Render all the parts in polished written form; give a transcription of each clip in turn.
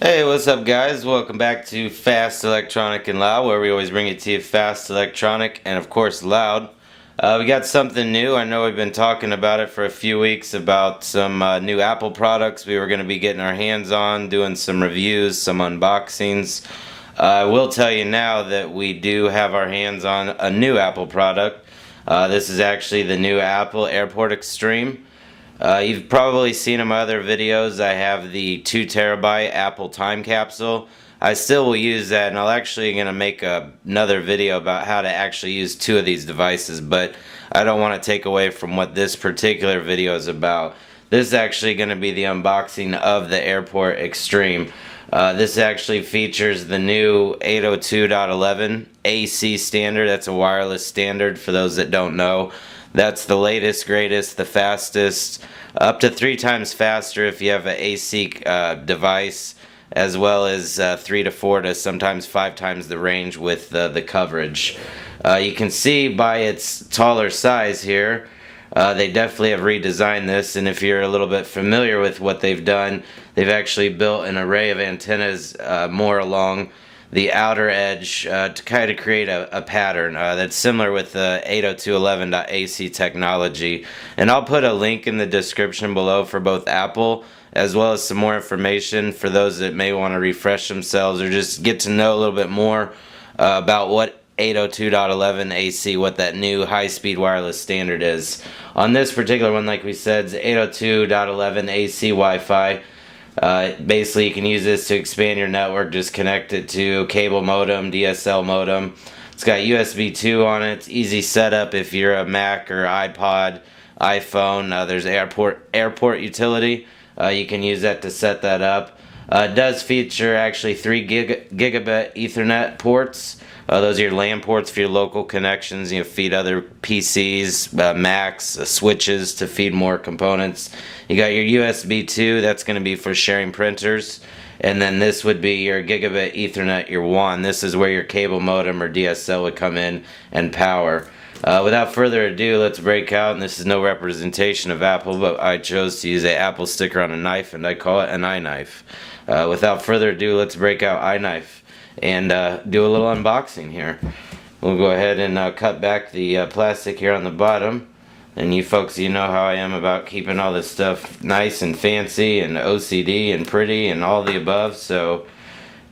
Hey, what's up, guys? Welcome back to Fast Electronic and Loud, where we always bring it to you fast, electronic, and of course loud. We got something new. I know we've been talking about it for a few weeks about some new Apple products we were going to be getting our hands on, doing some reviews, some unboxings. I will tell you now that we do have our hands on a new Apple product. This is actually the new Apple AirPort Extreme. You've probably seen in my other videos, I have the 2 terabyte Apple time capsule. I still will use that, and I'm actually going to make another video about how to actually use 2 of these devices, but I don't want to take away from what this particular video is about. This is actually going to be the unboxing of the AirPort Extreme. This actually features the new 802.11 AC standard. That's a wireless standard for those that don't know. That's the latest, greatest, the fastest, up to 3 times faster if you have an AC device, as well as 3 to 4 to sometimes 5 times the range with the coverage. You can see by its taller size here, they definitely have redesigned this, and if you're a little bit familiar with what they've done, they've actually built an array of antennas more along the outer edge to kind of create a pattern that's similar with the 802.11.AC technology. And I'll put a link in the description below for both Apple as well as some more information for those that may want to refresh themselves or just get to know a little bit more about what 802.11ac, what that new high-speed wireless standard is. On this particular one, like we said, it's 802.11ac Wi-Fi. Basically, you can use this to expand your network. Just connect it to cable modem, DSL modem. It's got USB 2 on it. It's easy setup if you're a Mac or iPod, iPhone. There's AirPort utility. You can use that to set that up. It does feature actually 3 gigabit Ethernet ports. Those are your LAN ports for your local connections. You feed other PCs, Macs, switches to feed more components. You got your USB 2, that's going to be for sharing printers. And then this would be your gigabit Ethernet, your WAN. This is where your cable modem or DSL would come in and power. Without further ado, let's break out. And this is no representation of Apple, but I chose to use an Apple sticker on a knife, and I call it an iKnife. Without further ado, let's break out iKnife and do a little unboxing here. We'll go ahead and cut back the plastic here on the bottom. And you folks, you know how I am about keeping all this stuff nice and fancy and OCD and pretty and all the above. So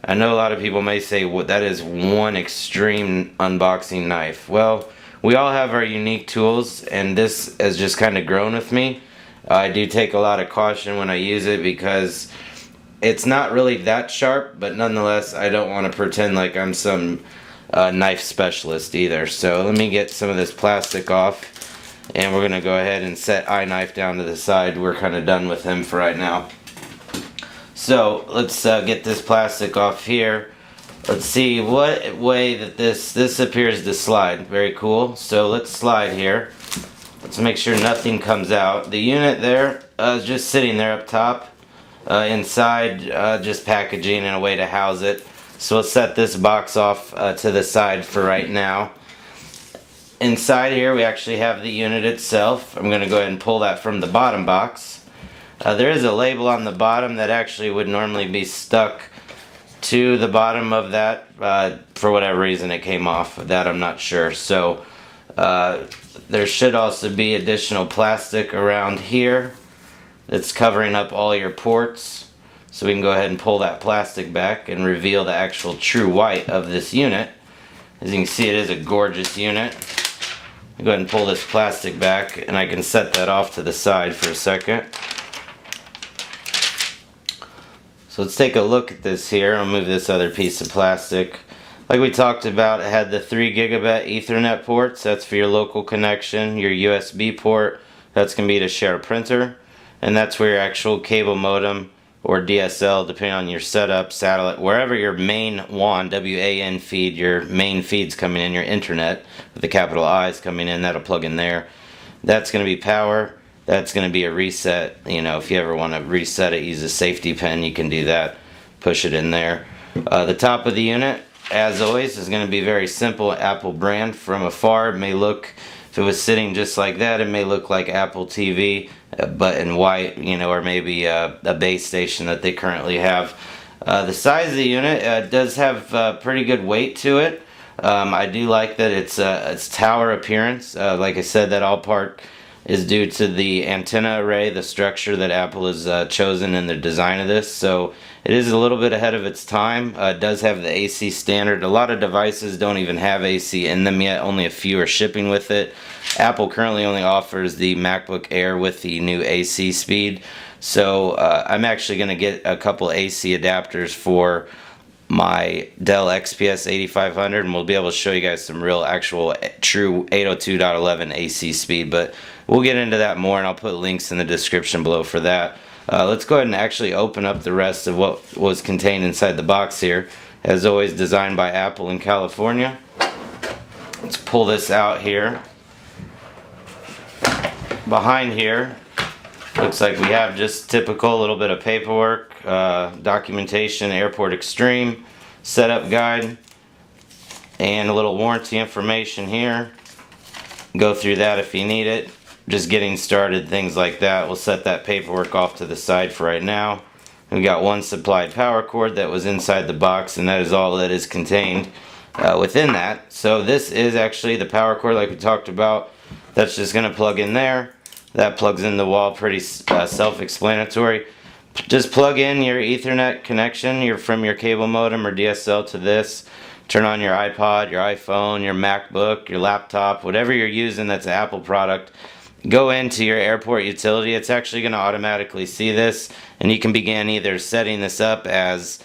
I know a lot of people may say, well, that is one extreme unboxing knife. Well, we all have our unique tools, and this has just kind of grown with me. I do take a lot of caution when I use it because it's not really that sharp, but nonetheless, I don't want to pretend like I'm some knife specialist either. So let me get some of this plastic off, and we're going to go ahead and set iKnife down to the side. We're kind of done with him for right now. So let's get this plastic off here. Let's see what way that this appears to slide. Very cool. So let's slide here. Let's make sure nothing comes out. The unit there is just sitting there up top. Inside, just packaging and a way to house it. So we'll set this box off to the side for right now. Inside here we actually have the unit itself. I'm going to go ahead and pull that from the bottom box. There is a label on the bottom that actually would normally be stuck to the bottom of that. For whatever reason it came off. That I'm not sure. So there should also be additional plastic around here that's covering up all your ports. So we can go ahead and pull that plastic back and reveal the actual true white of this unit. As you can see, it is a gorgeous unit. I'll go ahead and pull this plastic back, and I can set that off to the side for a second. So let's take a look at this here. I'll move this other piece of plastic. Like we talked about, it had the 3 gigabit Ethernet ports. That's for your local connection. Your USB port, that's going to be to share a printer. And that's where your actual cable modem or DSL, depending on your setup, satellite, wherever your main WAN, W-A-N feed, your main feed's coming in, your internet, with the capital I's coming in, that'll plug in there. That's going to be power. That's going to be a reset. You know, if you ever want to reset it, use a safety pin, you can do that. Push it in there. The top of the unit, as always, is going to be very simple. Apple brand. From afar, it may look, if it was sitting just like that, it may look like Apple TV, but in white, you know, or maybe a base station that they currently have. The size of the unit does have pretty good weight to it. I do like that it's tower appearance. Like I said, that all part is due to the antenna array, the structure that Apple has chosen in the design of this. So it is a little bit ahead of its time. It does have the AC standard. A lot of devices don't even have AC in them yet. Only a few are shipping with it. Apple currently only offers the MacBook Air with the new AC speed. So I'm actually going to get a couple AC adapters for my Dell XPS 8500, and we'll be able to show you guys some real actual true 802.11 AC speed, but we'll get into that more, and I'll put links in the description below for that. Let's go ahead and actually open up the rest of what was contained inside the box here. As always, designed by Apple in California. Let's pull this out here. Behind here looks like we have just typical little bit of paperwork, documentation, AirPort Extreme, setup guide, and a little warranty information here. Go through that if you need it. Just getting started, things like that. We'll set that paperwork off to the side for right now. We got one supplied power cord that was inside the box, and that is all that is contained within that. So this is actually the power cord like we talked about. That's just going to plug in there. That plugs in the wall, pretty self-explanatory. Just plug in your Ethernet connection from your cable modem or DSL to this. Turn on your iPod, your iPhone, your MacBook, your laptop, whatever you're using that's an Apple product. Go into your AirPort utility. It's actually going to automatically see this, and you can begin either setting this up as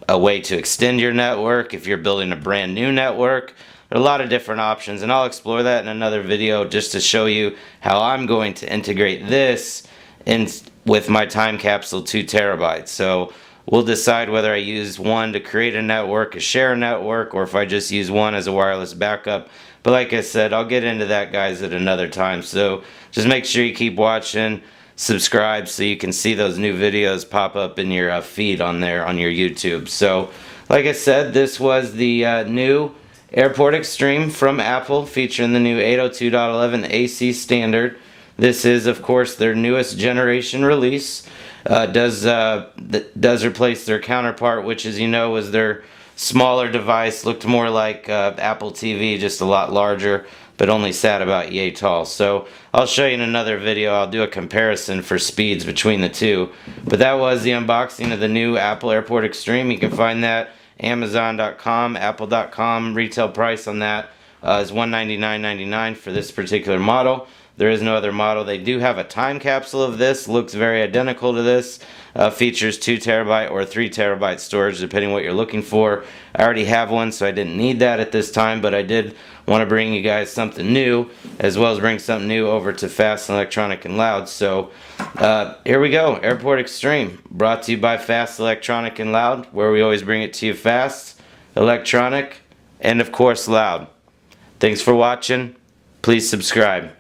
a way to extend your network if you're building a brand new network. There are a lot of different options, and I'll explore that in another video just to show you how I'm going to integrate this in with my time capsule 2 terabytes. So we'll decide whether I use one to create a network, a share network, or if I just use one as a wireless backup. But like I said, I'll get into that, guys, at another time. So just make sure you keep watching, subscribe so you can see those new videos pop up in your feed on there on your YouTube. So like I said, this was the new AirPort Extreme from Apple, featuring the new 802.11 AC standard. This is, of course, their newest generation release. Does replace their counterpart, which, as you know, was their smaller device. Looked more like Apple TV, just a lot larger, but only sat about yay tall. So I'll show you in another video. I'll do a comparison for speeds between the two. But that was the unboxing of the new Apple AirPort Extreme. You can find that Amazon.com, Apple.com. Retail price on that is $199.99 for this particular model. There is no other model. They do have a time capsule of this. Looks very identical to this. Features 2 terabyte or 3 terabyte storage, depending what you're looking for. I already have one, so I didn't need that at this time, but I did want to bring you guys something new, as well as bring something new over to Fast Electronic and Loud. So here we go. AirPort Extreme, brought to you by Fast Electronic and Loud, where we always bring it to you fast, electronic, and of course loud. Thanks for watching. Please subscribe.